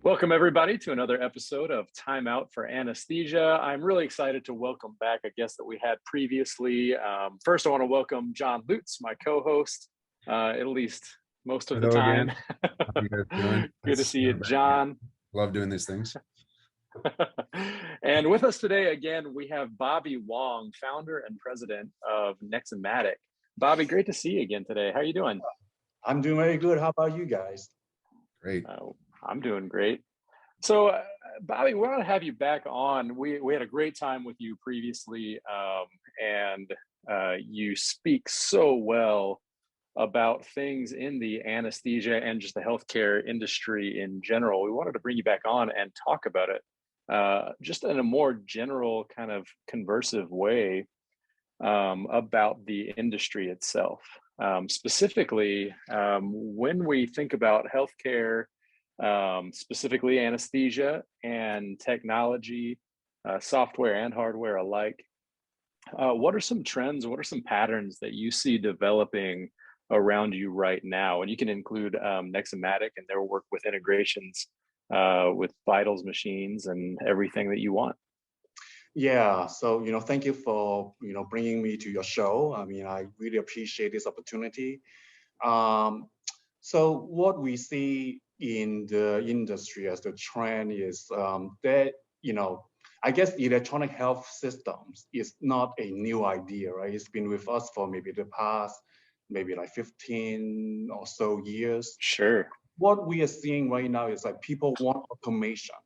Welcome, everybody, to another episode of Time Out for Anesthesia. I'm really excited to welcome back a guest that we had previously. First, I want to welcome John Lutz, my co-host, at least most of the time. How you guys doing? Good to see you, John. Love doing these things. And with us today, again, we have Bobby Wong, founder and president of Neximatics. Bobby, great to see you again today. How are you doing? I'm doing very good. How about you guys? Great. I'm doing great. So, Bobby, we want to have you back on. We had a great time with you previously, and you speak so well about things in the anesthesia and just the healthcare industry in general. We wanted to bring you back on and talk about it, just in a more general kind of conversive way about the industry itself. Specifically, when we think about healthcare, specifically anesthesia and technology, software and hardware alike, what are some trends, what are some patterns that you see developing around you right now? And you can include Neximatics and their work with integrations with Vitals machines and everything that you want. Yeah, so thank you for bringing me to your show. I mean, I really appreciate this opportunity. So what we see in the industry as the trend is that I guess electronic health systems is not a new idea, right? It's been with us for maybe the past like 15 or so years. Sure. What we are seeing right now is like people want automation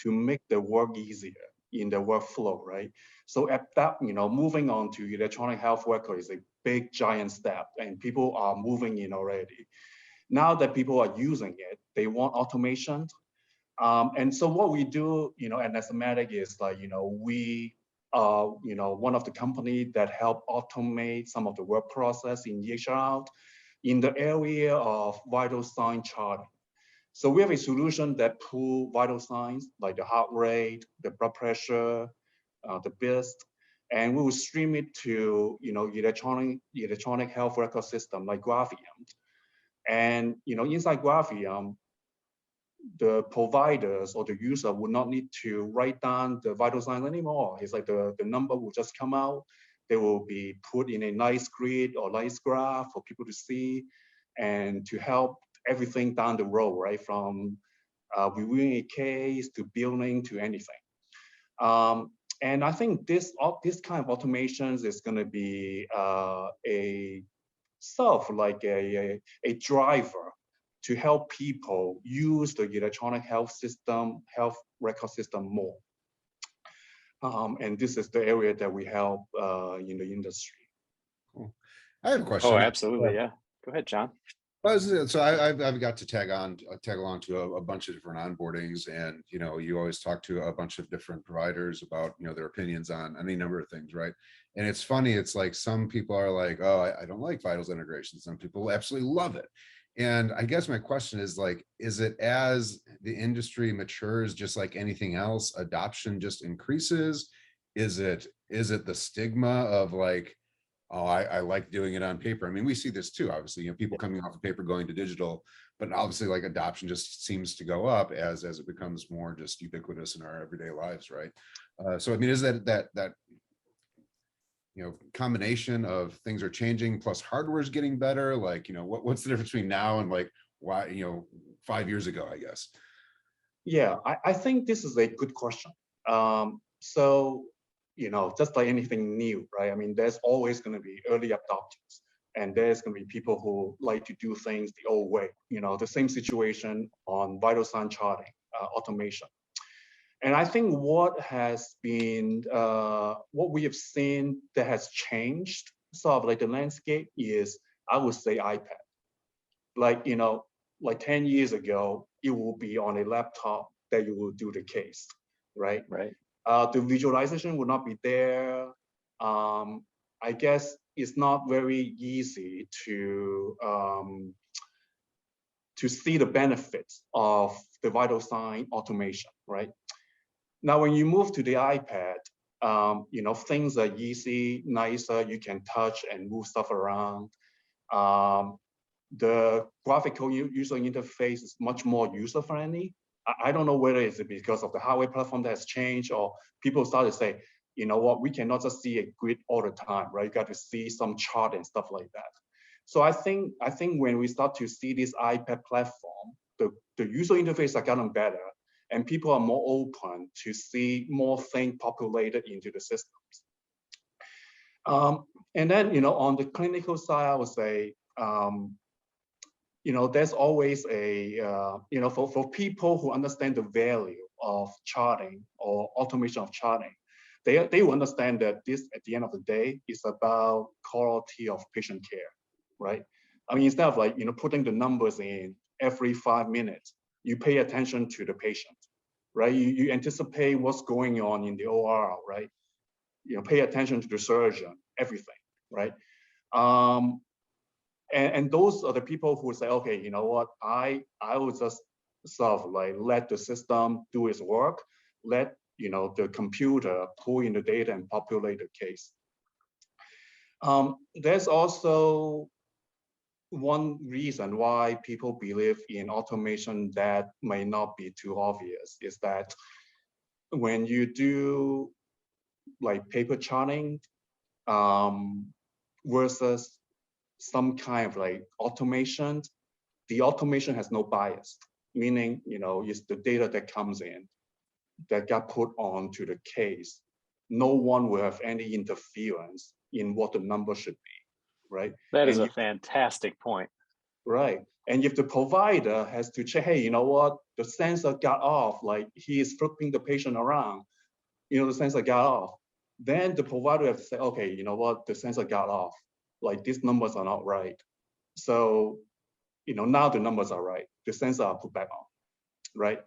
to make the work easier in the workflow, right? So at that, moving on to electronic health record is a big giant step, and people are moving in already. Now that people are using it, they want automation. And so what we do, at Neximatics is like, we are, one of the company that help automate some of the work process in EHR in the area of vital sign charting. So we have a solution that pull vital signs like the heart rate, the blood pressure, the BIST, and we will stream it to electronic health record system like Graphium. And inside Graphium, the providers or the user would not need to write down the vital signs anymore. It's like the number will just come out. They will be put in a nice grid or nice graph for people to see and to help everything down the road, right? From reviewing a case to billing to anything. And I think this kind of automations is going to be a driver to help people use the electronic health record system more. And this is the area that we help in the industry. Cool. I have a question. Oh, absolutely. Yeah. Go ahead, John. So I've got to tag along to a bunch of different onboardings, and you always talk to a bunch of different providers about their opinions on any number of things, right? And it's funny, it's like some people are like, oh, I don't like Vitals integration. Some people absolutely love it. And I guess my question is like, is it as the industry matures, just like anything else, adoption just increases? Is it the stigma of like, oh, I like doing it on paper? I mean, we see this too, obviously, people coming off of paper going to digital, but obviously like adoption just seems to go up as it becomes more just ubiquitous in our everyday lives, right? So I mean, is that combination of things are changing plus hardware is getting better? Like, what's the difference between now and like why 5 years ago, I guess? Yeah, I think this is a good question. So just like anything new, right? I mean, there's always going to be early adopters, and there's going to be people who like to do things the old way. The same situation on vital sign charting, automation. And I think what we have seen that has changed sort of like the landscape is, I would say, iPad. Like, like 10 years ago, it will be on a laptop that you will do the case, right? Right. The visualization would not be there. I guess it's not very easy to see the benefits of the vital sign automation, right? Now, when you move to the iPad, things are easy, nicer. You can touch and move stuff around. The graphical user interface is much more user-friendly. I don't know whether it's because of the hardware platform that has changed, or people start to say, you know what, we cannot just see a grid all the time, right? You got to see some chart and stuff like that. So I think when we start to see this iPad platform, the user interface are getting better, and people are more open to see more things populated into the systems. And then, you know, on the clinical side, I would say, you know, there's always a, you know, for people who understand the value of charting or automation of charting, they will understand that this, at the end of the day, is about quality of patient care, right? I mean, instead of like, you know, putting the numbers in every 5 minutes, you pay attention to the patient, right? You anticipate what's going on in the OR, right? You know, pay attention to the surgeon, everything, right? And those are the people who say, okay, you know what, I will just sort of like let the system do its work, let, you know, the computer pull in the data and populate the case. There's also one reason why people believe in automation that may not be too obvious is that when you do like paper charting versus some kind of like automation, the automation has no bias, meaning, you know, it's the data that comes in that got put onto the case. No one will have any interference in what the number should be, right? That is a fantastic point. Right. And if the provider has to check, hey, you know what, the sensor got off, like he is flipping the patient around, you know, the sensor got off, then the provider has to say, okay, you know what, the sensor got off, like these numbers are not right. So, you know, now the numbers are right, the sensor are put back on, right?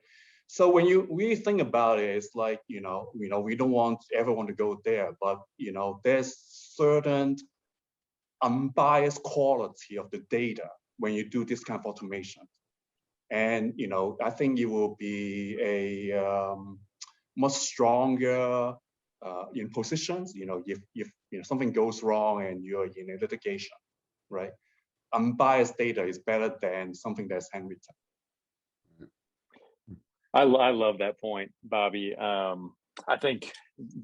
So when you really think about it, it's like, you know, we don't want everyone to go there, but, you know, there's certain unbiased quality of the data when you do this kind of automation. And, you know, I think it will be a much stronger in positions, you know, if you know, something goes wrong and you're in a litigation, right? Unbiased data is better than something that's handwritten. I love that point, Bobby. I think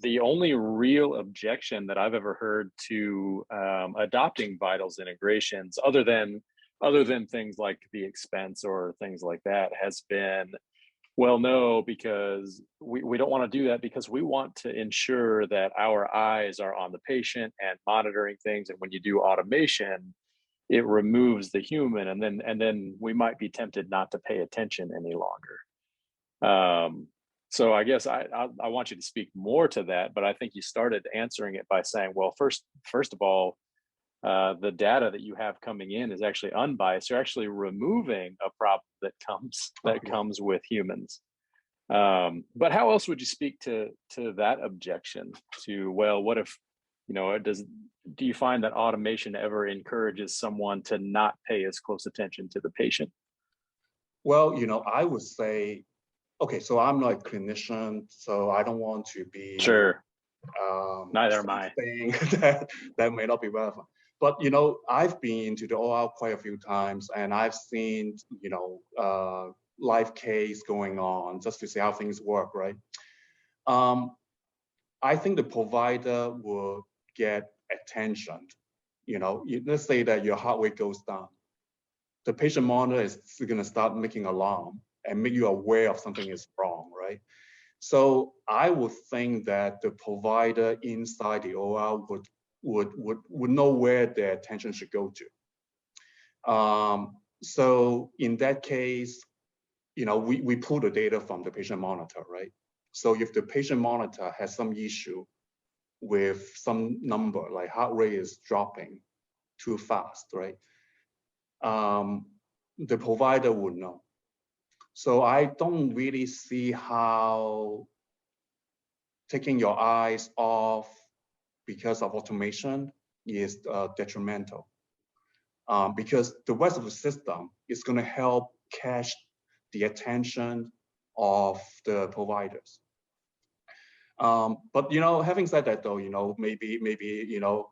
the only real objection that I've ever heard to adopting Vitals integrations, other than things like the expense or things like that, has been, well, no, because we don't want to do that, because we want to ensure that our eyes are on the patient and monitoring things. And when you do automation, it removes the human, and then we might be tempted not to pay attention any longer. So I guess I want you to speak more to that, but I think you started answering it by saying, well, first of all, the data that you have coming in is actually unbiased. You're actually removing a problem that comes with humans. But how else would you speak to that objection to, well, what if, you know, do you find that automation ever encourages someone to not pay as close attention to the patient? Well, you know, I would say, okay, so I'm not a clinician, so I don't want to be sure. Neither am I. that may not be relevant. But, you know, I've been to the OR quite a few times, and I've seen, you know, live case going on just to see how things work, right? I think the provider will get attention. You know, let's say that your heart rate goes down. The patient monitor is going to start making alarm and make you aware of something is wrong, right? So I would think that the provider inside the OR would know where their attention should go to. So in that case, you know, we pull the data from the patient monitor, right? So if the patient monitor has some issue with some number, like heart rate is dropping too fast, right? The provider would know. So I don't really see how taking your eyes off because of automation is detrimental. Because the rest of the system is going to help catch the attention of the providers. But, you know, having said that, though, you know, maybe, you know,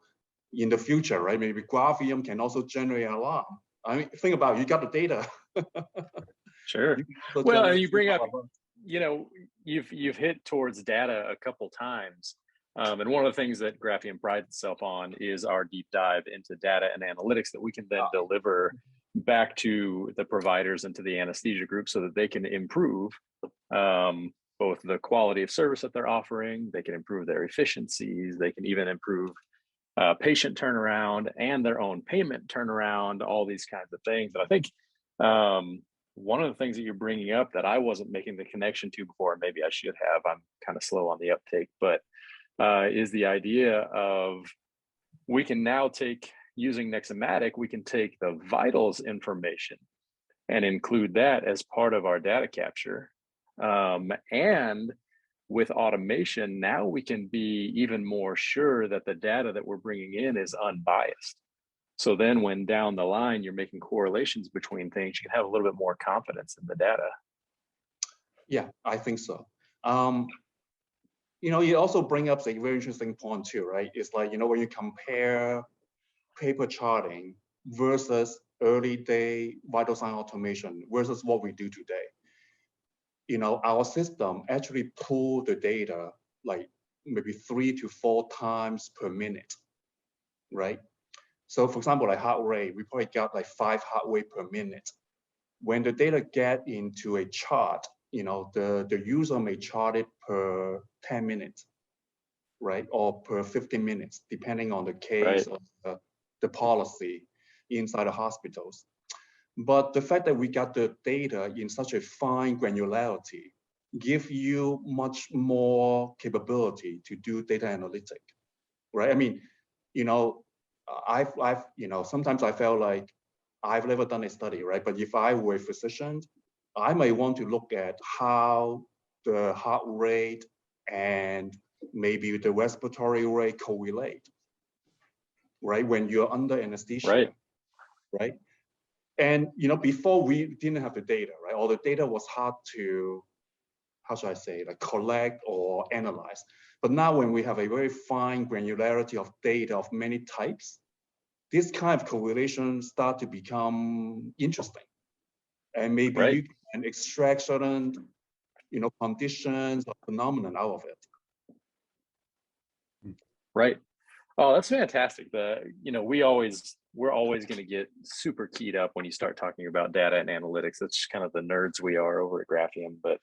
in the future, right? Maybe Graphium can also generate an alarm. I mean, think about it, you got the data. Sure. You can also Well, tell and me you bring up, about- you know, you've hit towards data a couple times. And one of the things that Graphium prides itself on is our deep dive into data and analytics that we can then deliver back to the providers and to the anesthesia group so that they can improve both the quality of service that they're offering, they can improve their efficiencies, they can even improve patient turnaround and their own payment turnaround, all these kinds of things. And I think one of the things that you're bringing up that I wasn't making the connection to before, and maybe I should have, I'm kind of slow on the uptake, but is the idea of we can now take, using Neximatics, we can take the vitals information and include that as part of our data capture. And with automation, now we can be even more sure that the data that we're bringing in is unbiased. So then when down the line, you're making correlations between things, you can have a little bit more confidence in the data. Yeah, I think so. You know, you also bring up a very interesting point too, right? It's like, you know, when you compare paper charting versus early day vital sign automation versus what we do today, you know, our system actually pull the data like maybe 3 to 4 times per minute, right? So for example, like heart rate, we probably got like 5 heart rate per minute. When the data get into a chart, you know, the user may chart it per 10 minutes, right? Or per 15 minutes, depending on the case of the policy inside the hospitals. But the fact that we got the data in such a fine granularity give you much more capability to do data analytic, right? I mean, you know, I've you know, sometimes I felt like I've never done a study, right? But if I were a physician, I may want to look at how the heart rate and maybe the respiratory rate correlate, right? When you're under anesthesia, right? And, you know, before we didn't have the data, right? Or the data was hard to, how should I say, like collect or analyze. But now when we have a very fine granularity of data of many types, this kind of correlation start to become interesting. And maybe you can extract certain, you know, conditions or phenomenon out of it. Right. Oh, that's fantastic. You know, we're always going to get super keyed up when you start talking about data and analytics. That's just kind of the nerds we are over at Graphium. But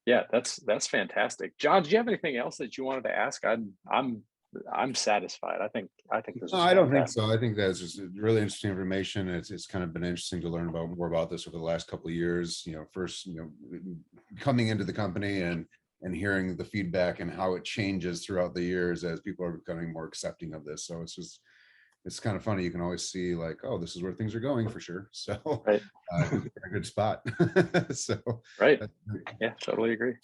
yeah, that's fantastic. John, do you have anything else that you wanted to ask? I'm satisfied. I think this is No, I don't think so. I think that's just really interesting information. It's kind of been interesting to learn about more about this over the last couple of years. You know, first, you know, coming into the company and hearing the feedback and how it changes throughout the years as people are becoming more accepting of this. So it's kind of funny. You can always see like, oh, this is where things are going for sure. So I think we're in a good spot. So yeah, totally agree.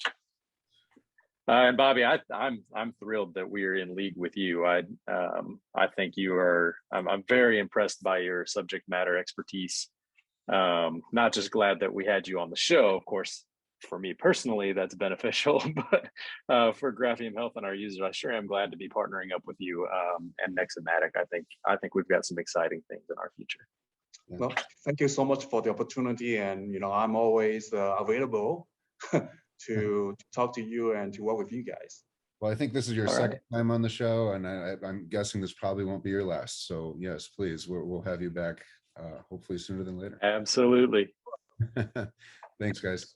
And Bobby, I'm thrilled that we are in league with you. I think you are. I'm very impressed by your subject matter expertise. Not just glad that we had you on the show, of course. For me personally, that's beneficial, but for Graphium Health and our users, I sure am glad to be partnering up with you and Neximatics. I think we've got some exciting things in our future. Well, thank you so much for the opportunity, and you know, I'm always available to talk to you and to work with you guys. Well, I think this is your second time on the show, and I'm guessing this probably won't be your last. So yes, please, we'll have you back hopefully sooner than later. Absolutely. Thanks, guys.